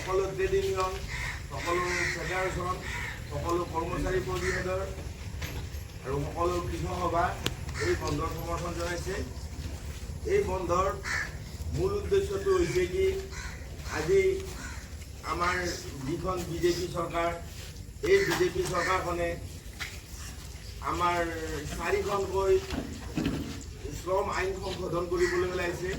সকলো trade union, সকলো federation, সকলো কৰ্মচাৰী পৰিষদৰ আৰু সকলো কৃষক সভা এই বন্ধৰ সমৰ্থন জনাইছে। এই বন্ধৰ মূল উদ্দেশ্যটো হৈছে কি, আজি আমাৰ যিখন বিজেপি চৰকাৰ, এই বিজেপি চৰকাৰখনে আমাৰ 4খনকৈ শ্ৰম আইন সংশোধন কৰিবলৈ ওলাইছে।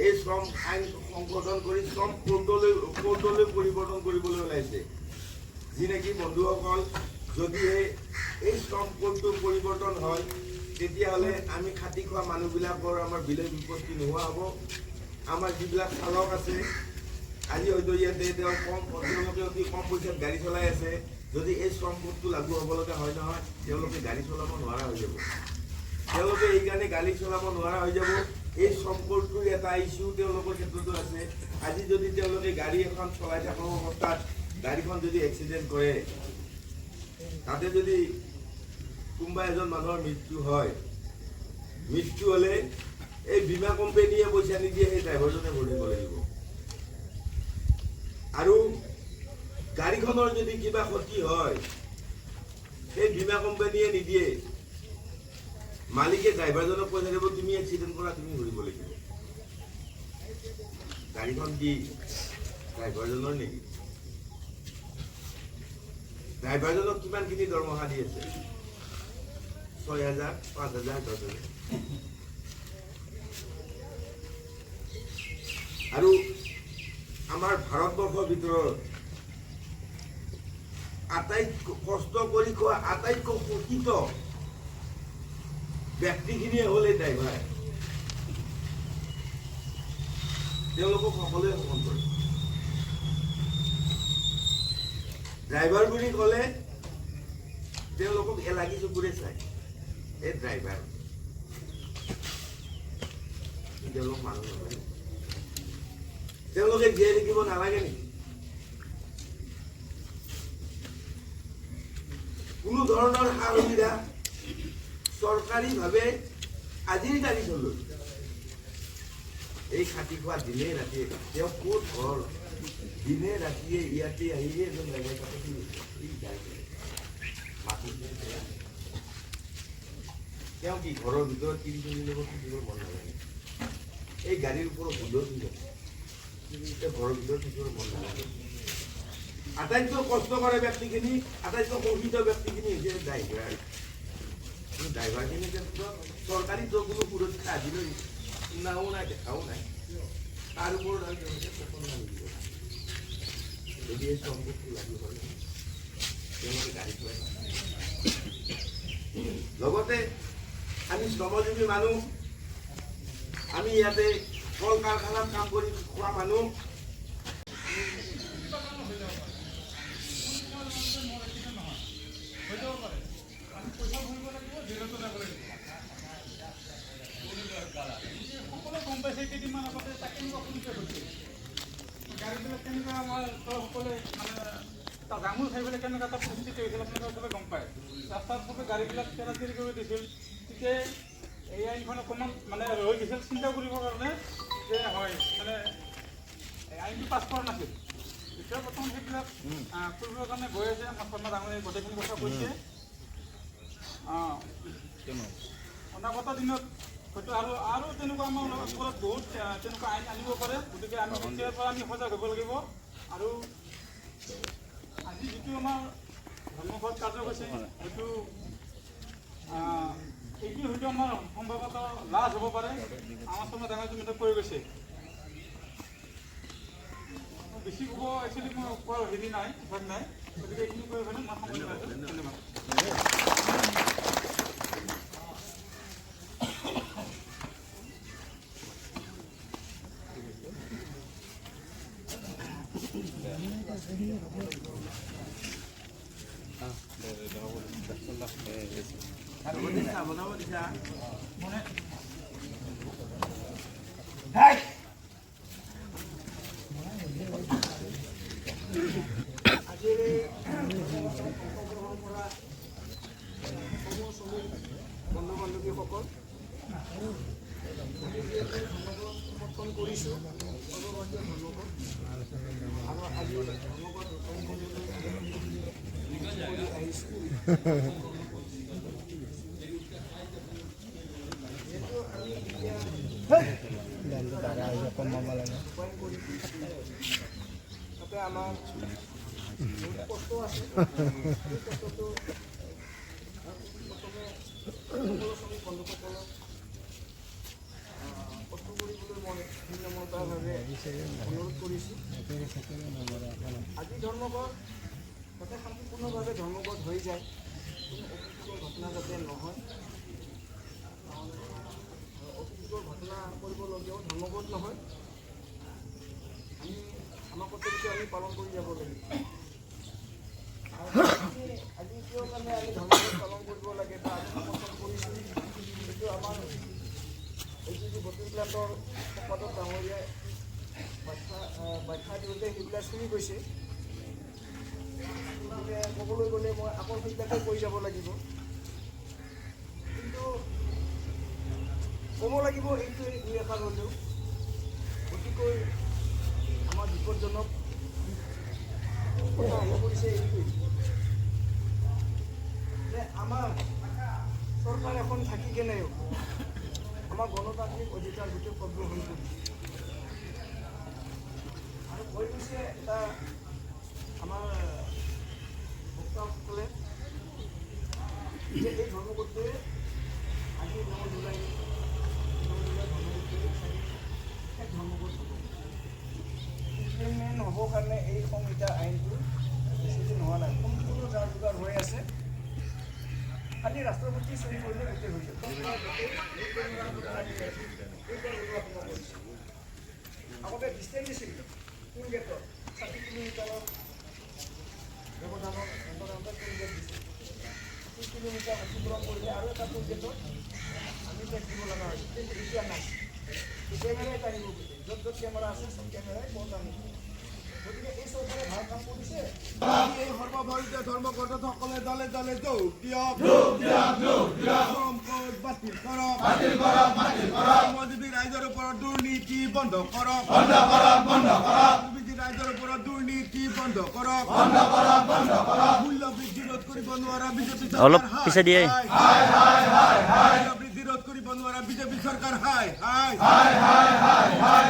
এই শ্ৰম আইন সংশোধন কৰি শ্ৰম কোডলৈ পৰিৱৰ্তন কৰিবলৈ ওলাইছে। যি নেকি বন্ধুসকল, যদিহে এই শ্ৰম কোডটো পৰিৱৰ্তন হয়, তেতিয়াহ'লে আমি খাটি খোৱা মানুহবিলাকৰ আমাৰ বিলৈ বিপত্তি নোহোৱা হ'ব। আমাৰ যিবিলাক চালক আছে, আজি হয়তো ইয়াতে তেওঁলোকে অতি কম পইচাত গাড়ী চলাই আছে, যদি এই শ্ৰম কোডটো লাগু হ'ব লগা হয় নহয়, তেওঁলোকে গাড়ী চলাব নোৱাৰা হৈ যাব। তেওঁলোকে এইকাৰণে গাড়ী চলাব নোৱাৰা হৈ যাব। এই শ্ৰম কোডটোৰ এটা ইছ্যু তেওঁলোকৰ ক্ষেত্ৰতো আছে। আজি যদি তেওঁলোকে গাড়ী এখন চলাই থকা অৱস্থাত গাড়ীখন যদি এক্সিডেণ্ট কৰে, তাতে যদি কোনোবা এজন মানুহৰ মৃত্যু হয়, মৃত্যু হ'লে এই বীমা কোম্পানীয়ে পইচা নিদিয়ে, সেই ড্ৰাইভাৰজনে ভৰিব লাগিব। আৰু গাড়ীখনৰ যদি কিবা ক্ষতি হয়, সেই বীমা কোম্পানীয়ে নিদিয়ে, মালিকে ড্ৰাইভাৰজনক পইচা দিব, তুমি এক্সিডেণ্ট কৰা, তুমি ভৰিব লাগিব। গাড়ীখন কি ড্ৰাইভাৰজনৰ নেকি? ড্ৰাইভাৰজনক কিমানখিনি দৰমহা দি আছে? 6,000, 5,000, 10,000। আৰু আমাৰ ভাৰতবৰ্ষৰ ভিতৰত আটাইতকৈ কষ্ট কৰি খোৱা, আটাইতকৈ শোষিত ব্যক্তিখিনিয়ে হ'ল এই ড্ৰাইভাৰ। তেওঁলোকক সকলোৱে শোষণ কৰে। ড্ৰাইভাৰ বুলি ক'লে তেওঁলোকক এলাগী চকুৰে চায়। এই ড্ৰাইভাৰ, তেওঁলোক মানুহ নহয়। তেওঁলোকে জীয়াই থাকিব নালাগে নেকি? কোনো ধৰণৰ সা সুবিধা চৰকাৰীভাৱে আজিৰ তাৰিখলৈ এই খাটি খোৱা দিনে ৰাতিয়ে, তেওঁ ক'ত ঘৰ, দিনে ৰাতিয়ে ইয়াতে আহিয়ে এজন ড্ৰাইভাৰ তেওঁ কি ঘৰৰ ভিতৰত 30 মিনিট লগত থাকিব মন নালাগে? এই গাড়ীৰ ওপৰত বোধ দি যায়, ঘৰৰ ভিতৰত থাকিব মন নালাগে। আটাইতকৈ কষ্ট কৰে ব্যক্তিখিনি, আটাইতকৈ শোষিত ব্যক্তিখিনি হৈছে ড্ৰাইভাৰ। ড্ৰাইভাৰখিনিৰ ক্ষেত্ৰত চৰকাৰী কোনো সুৰক্ষা আজিলৈ শুনাও নাই, দেখাও নাই। তাৰ ওপৰত আৰু তেওঁলোকে শাসন মানি দিব। যদি এই সম্পত্তি লাগু হয়, তেওঁলোকে গাড়ী চলাই লগতে আমি শ্ৰমজীৱী মানুহ, আমি ইয়াতে কল কাৰখানাত কাম কৰি খোৱা মানুহ। কেইদিনমান আগতে তাকে শুনিছে গাড়ীবিলাক কেনেকুৱা আমাৰ সকলোৱে মানে এটা জামুৰ খাই পেলাই কেনেকুৱা এটা পৰিস্থিতি হৈছিল আপোনালোকে চবে গম পায়। ৰাস্তাত চবে গাড়ীবিলাক চেৰাচেৰি কৰি দিছিল। তেতিয়া এই আইনখন অকণমান মানে ৰৈ গৈছিল চিন্তা কৰিবৰ কাৰণে, যে হয় মানে আইনটো পাছ কৰা নাছিল। এতিয়া বৰ্তমান সেইবিলাক কৰিবৰ কাৰণে গৈ আছে। আমাৰ শৰ্মা ডাঙৰীয়াই গোটেইখিনি কথা কৈছে। অনাগত দিনত হয়তো আৰু তেনেকুৱা আমাৰ ওপৰত বহুত তেনেকুৱা আইন আনিব পাৰে। গতিকে আমি এতিয়াৰ পৰা আমি সজাগ হ'ব লাগিব। আৰু আজি যিটো আমাৰ ধৰ্মঘট কাৰ্যসূচী, হয়তো এইটো হয়তো আমাৰ সম্ভৱতঃ লাজ হ'ব পাৰে। আমাৰ শৰ্মা ডাঙৰীয়াই মেটাৰ কৈ গৈছে। বেছি ক'ব একচুৱেলি মই কোৱাৰ হেৰি নাই, ভাগ নাই। গতিকে এইখিনি কৈ পেলাই মই সময় পাইছোঁ। ধন্যবাদ। বন্ধু-বান্ধৱীসকল সমৰ্থন কৰিছোঁ সৰ্বভাৰতীয় ধৰ্মঘট। আৰু তাতে আমাৰ কষ্ট আছে কষ্টটো শ্ৰমিক বন্ধুসকলক কষ্ট কৰিবলৈ মই বিনম্ৰতাভাৱে অনুৰোধ কৰিছোঁ। আজি ধৰ্মঘট যাতে শান্তিপূৰ্ণভাৱে ধৰ্মঘট হৈ যায়, কোনো অপ্ৰীতিকৰ ঘটনা যাতে নহয়, অপ্ৰীতিকৰ ঘটনা কৰিবলগীয়াও ধৰ্মঘট নহয়, আমাৰ কৰ্তব্যটো আমি পালন কৰি যাব লাগিব। আজি কিয় কাৰণে আমি ধৰ্মঘট পালন কৰিব লাগে বা আমি সমৰ্থন কৰিছোঁ, সেইটো আমাৰ এইটো যি বতীপ্লান্তৰ সম্পাদক ডাঙৰীয়াই ব্যাখ্যা দিওঁতে সেইবিলাক শুনি গৈছে। গতিকে ক'বলৈ গ'লে মই আকৌ সেইবিলাকে কৈ যাব লাগিব, কিন্তু ক'ব লাগিব এইটোৱে দুই এষাৰ হ'লেও অতিকৈ আমাৰ বিপদজনক কথা আহি পৰিছে। এইটোৱেই যে আমাৰ চৰকাৰ এখন থাকি কেনেও আমাৰ গণতান্ত্ৰিক অধিকাৰ গোটেই প্ৰগ্ৰহণ কৰিছে আৰু কৈ গৈছে এটা আমাৰ বক্তাসকলে যে এই ধৰ্মঘটটোৱে আজি 9 জুলাই ধৰ্মঘটটোৱে শেষ ধৰ্মঘট হ'ব। ইমপ্লিমেণ্ট হ'বৰ কাৰণে এই সংহিতা আইনটো বেছিদিন হোৱা নাই, সম্পূৰ্ণ যাৰ যোগাৰ হৈ আছে। খালি ৰাষ্ট্ৰপতি চহী কৰিলে গোটেই হৈ যাব। আগতে ডিষ্টেঞ্চ দিছিল কোন গেটত 60 কিলোমিটাৰৰ ব্যৱধানত কোন গেট দিছিল, 30 কিলোমিটাৰ অতিক্ৰম কৰিলে আৰু এটা কোন গেটত আমি টেক্স দিব লগা হৈছিল, কিন্তু এতিয়া নাই। কেমেৰাই টানিব গোটেই, য'ত য'ত কেমেৰা আছে চব কেমেৰাই বন্ধ আনিব। গতিকে এই চৰকাৰে ভাল কাম কৰিছে। এই সৰ্বভাৰতীয় ধৰ্মঘটকসকলে দলে দলে যোগ দিয়ক, শ্ৰমকোড বাতিল কৰক, শ্ৰমজীৱী ৰাইজৰ ওপৰত দুৰ্নীতি বন্ধ কৰক, শ্ৰমজীৱী ৰাইজৰ ওপৰত দুৰ্নীতি বন্ধ কৰক, মূল্য বৃদ্ধি ৰোধ কৰিব নোৱাৰা বিজেপি চৰকাৰ অলপ পিছে দিয়ে মূল্য বৃদ্ধি ৰোধ কৰিব নোৱাৰা বিজেপি চৰকাৰ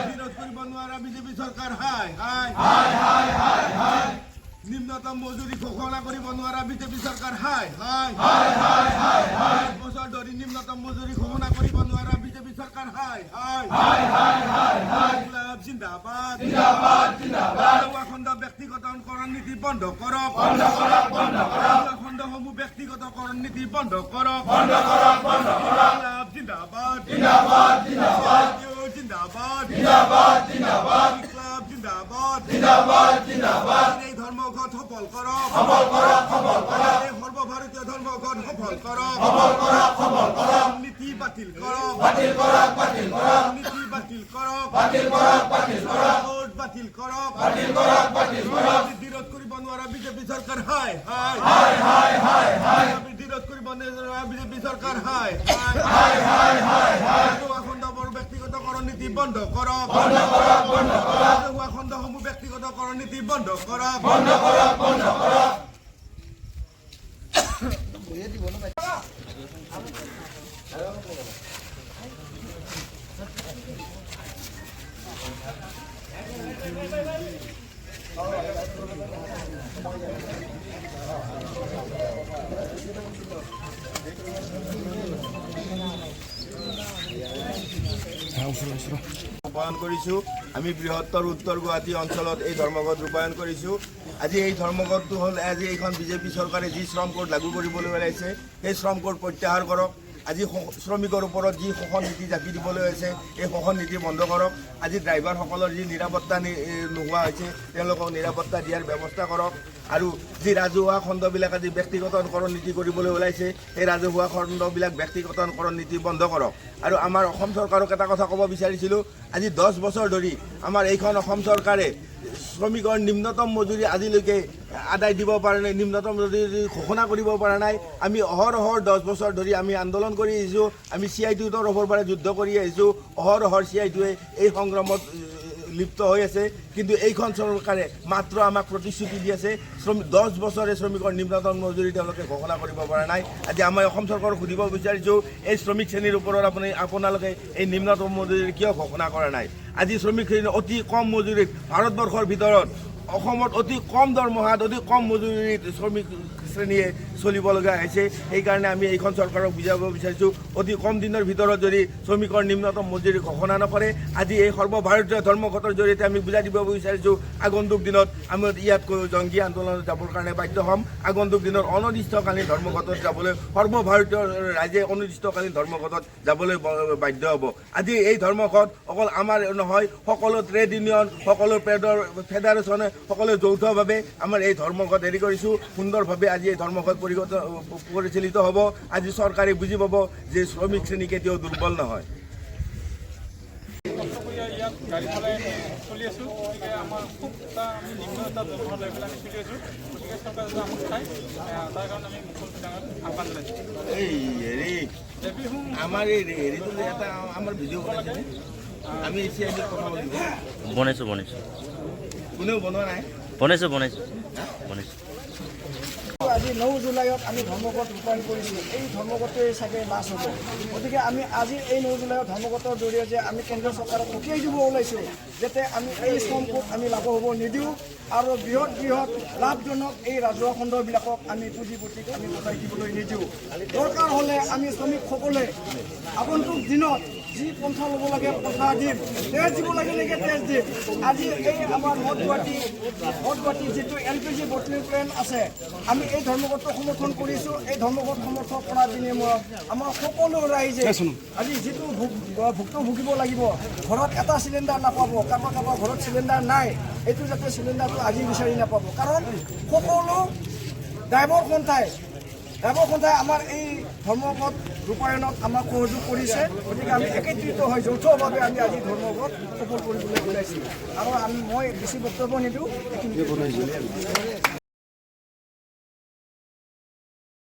বিৰোধ কৰিব নোৱাৰা বিজেপি চৰকাৰ নিম্নতম মজুৰি ঘোষণা কৰিব নোৱাৰা বিজেপি চৰকাৰ 5 বছৰ ধৰি নিম্নতম মজুৰি ঘোষণা কৰিব নোৱাৰা বিজেপি চৰকাৰ জিন্দাবাদ। খণ্ড ব্যক্তিগতকৰণ নীতি বন্ধ কৰক, খণ্ডসমূহ ব্যক্তিগতকৰণ নীতি বন্ধ কৰক। জিন্দাবাদ এই ধৰ্মঘট সফল কৰক, এই সৰ্বভাৰতীয় ধৰ্মঘট সফল কৰক, নীতি বাতিল কৰক, নীতি বাতিল কৰক, ভোট বাতিল কৰক, বিৰোধ কৰিব নোৱাৰা বিজেপি চৰকাৰ বিৰোধ কৰিব নোৱাৰা বিজেপি চৰকাৰ খণ্ডবোৰ ব্যক্তিগতকৰণ নীতি বন্ধ কৰক, খণ্ডসমূহ ব্যক্তিগতকৰণ নীতি বন্ধ কৰক। ৰূপায়ণ কৰিছোঁ। আমি বৃহত্তৰ উত্তৰ গুৱাহাটী অঞ্চলত এই ধৰ্মঘট ৰূপায়ণ কৰিছোঁ। আজি এই ধৰ্মঘটটো হ'ল আজি এইখন বিজেপি চৰকাৰে যি শ্ৰম কোড লাগু কৰিবলৈ ওলাইছে সেই শ্ৰম কোড প্ৰত্যাহাৰ কৰক। আজি শ্ৰমিকৰ ওপৰত যি শোষণ নীতি জাপি দিবলৈ হৈছে এই শোষণ নীতি বন্ধ কৰক। আজি ড্ৰাইভাৰসকলৰ যি নিৰাপত্তা নোহোৱা হৈছে তেওঁলোকক নিৰাপত্তা দিয়াৰ ব্যৱস্থা কৰক। আৰু যি ৰাজহুৱা খণ্ডবিলাক আজি ব্যক্তিগতকৰণ নীতি কৰিবলৈ ওলাইছে সেই ৰাজহুৱা খণ্ডবিলাক ব্যক্তিগতকৰণ নীতি বন্ধ কৰক। আৰু আমাৰ অসম চৰকাৰক এটা কথা ক'ব বিচাৰিছিলোঁ, আজি 10 বছৰ ধৰি আমাৰ এইখন অসম চৰকাৰে শ্ৰমিকৰ নিম্নতম মজুৰি আজিলৈকে আদায় দিব পৰা নাই, নিম্নতম মজুৰি ঘোষণা কৰিব পৰা নাই। আমি অহৰহৰ 10 বছৰ ধৰি আমি আন্দোলন কৰি আহিছোঁ, আমি CITUৰ তৰফৰ পৰা যুদ্ধ কৰি আহিছোঁ। অহৰহৰ CITUৱে এই সংগ্ৰামত লিপ্ত হৈ আছে। কিন্তু এইখন চৰকাৰে মাত্ৰ আমাক প্ৰতিশ্ৰুতি দি আছে। 10 বছৰে শ্ৰমিকৰ নিম্নতম মজুৰি তেওঁলোকে ঘোষণা কৰিব পৰা নাই। আজি আমাৰ অসম চৰকাৰক সুধিব বিচাৰিছোঁ, এই শ্ৰমিক শ্ৰেণীৰ ওপৰত আপোনালোকে এই নিম্নতম মজুৰি কিয় ঘোষণা কৰা নাই? আজি শ্ৰমিক শ্ৰেণী অতি কম মজুৰিত ভাৰতবৰ্ষৰ ভিতৰত অসমত অতি কম দৰমহাত অতি কম মজুৰিত শ্ৰমিক শ্ৰেণীয়ে চলিবলগীয়া হৈছে। সেইকাৰণে আমি এইখন চৰকাৰক বুজাব বিচাৰিছোঁ, অতি কম দিনৰ ভিতৰত যদি শ্ৰমিকৰ নিম্নতম মজুৰি ঘোষণা নকৰে, আজি এই সৰ্বভাৰতীয় ধৰ্মঘটৰ জৰিয়তে আমি বুজাই দিব বিচাৰিছোঁ, আগন্তুক দিনত আমি ইয়াতকৈ জংগী আন্দোলনত যাবৰ কাৰণে বাধ্য হ'ম। আগন্তুক দিনত অনিৰ্দিষ্টকালীন ধৰ্মঘটত যাবলৈ সৰ্বভাৰতীয় ৰাইজে অনিৰ্দিষ্টকালীন ধৰ্মঘটত যাবলৈ বাধ্য হ'ব। আজি এই ধৰ্মঘট অকল আমাৰ নহয়, সকলো ট্ৰেড ইউনিয়ন, সকলো ফেডাৰেশ্যনে সকলোৱে যৌথভাৱে আমাৰ এই ধৰ্মঘট হেৰি কৰিছোঁ। সুন্দৰভাৱে আজি এই ধৰ্মঘট পৰিচালিত হ'ব। আজি চৰকাৰে বুজি পাব যে শ্ৰমিক শ্ৰেণী কেতিয়াও দুৰ্বল নহয়। ইয়াত গাড়ী চলাই আমি চলি আছোঁ। গতিকে আমাৰ খুব আমি নিম্ন এটা ব্যৱহাৰ লৈ পেলাই আমি চলি আছোঁ। গতিকে চৰকাৰে যদি আমাক চায়, তাৰ কাৰণে আমি মুখ্যমন্ত্ৰী ডাঙৰ আহ্বান জনাইছোঁ। এই হেৰি আমাৰ এই হেৰিটো এটা আমাৰ ভিডিঅ' বনাইছে, আমি এতিয়া কথা বনাইছোঁ কোনেও বনোৱা নাই। বনাইছোঁ। আজি 9 জুলাইত আমি ধৰ্মঘট ৰূপায়ণ কৰিছোঁ। এই ধৰ্মঘটেই চাগে লাষ্ট হ'ব। গতিকে আমি আজি এই 9 জুলাইত ধৰ্মঘটৰ জৰিয়তে আমি কেন্দ্ৰীয় চৰকাৰক সকীয়াই দিব ওলাইছোঁ, যাতে আমি এই শ্ৰমকোট আমি লাভ হ'ব নিদিওঁ আৰু বৃহৎ লাভজনক এই ৰাজহুৱা খণ্ডবিলাকক আমি পুঁজিপতিক আমি গোটাই দিবলৈ নিদিওঁ। দৰকাৰ হ'লে আমি শ্ৰমিকসকলে আগন্তুক দিনত যি পন্থা ল'ব লাগে পন্থা দিম, তেজ দিব লাগিলেকে তেজ দিম। আজি এই আমাৰ নৰ্থ গুৱাহাটী যিটো LPG বটলিং প্লেণ্ট আছে, আমি এই ধৰ্মঘটক সমৰ্থন কৰিছোঁ। এই ধৰ্মঘট সমৰ্থন কৰাৰ বিনিময়ত আমাৰ সকলো ৰাইজে আজি যিটো ভুক্তভোগিব লাগিব, ঘৰত এটা চিলিণ্ডাৰ নাপাব, কাৰোবাৰ ঘৰত চিলিণ্ডাৰ নাই, এইটো যাতে চিলিণ্ডাৰটো আজি বিচাৰি নাপাব। কাৰণ সকলো ড্ৰাইভাৰ সন্থাই আমাৰ এই ধৰ্মঘট ৰূপায়ণত আমাক সহযোগ কৰিছে। গতিকে আমি একত্ৰিত হৈ যৌথভাৱে আমি আজি ধৰ্মঘট সফল কৰিবলৈ ওলাইছোঁ। আৰু মই বেছি বক্তব্য নিদিওঁ।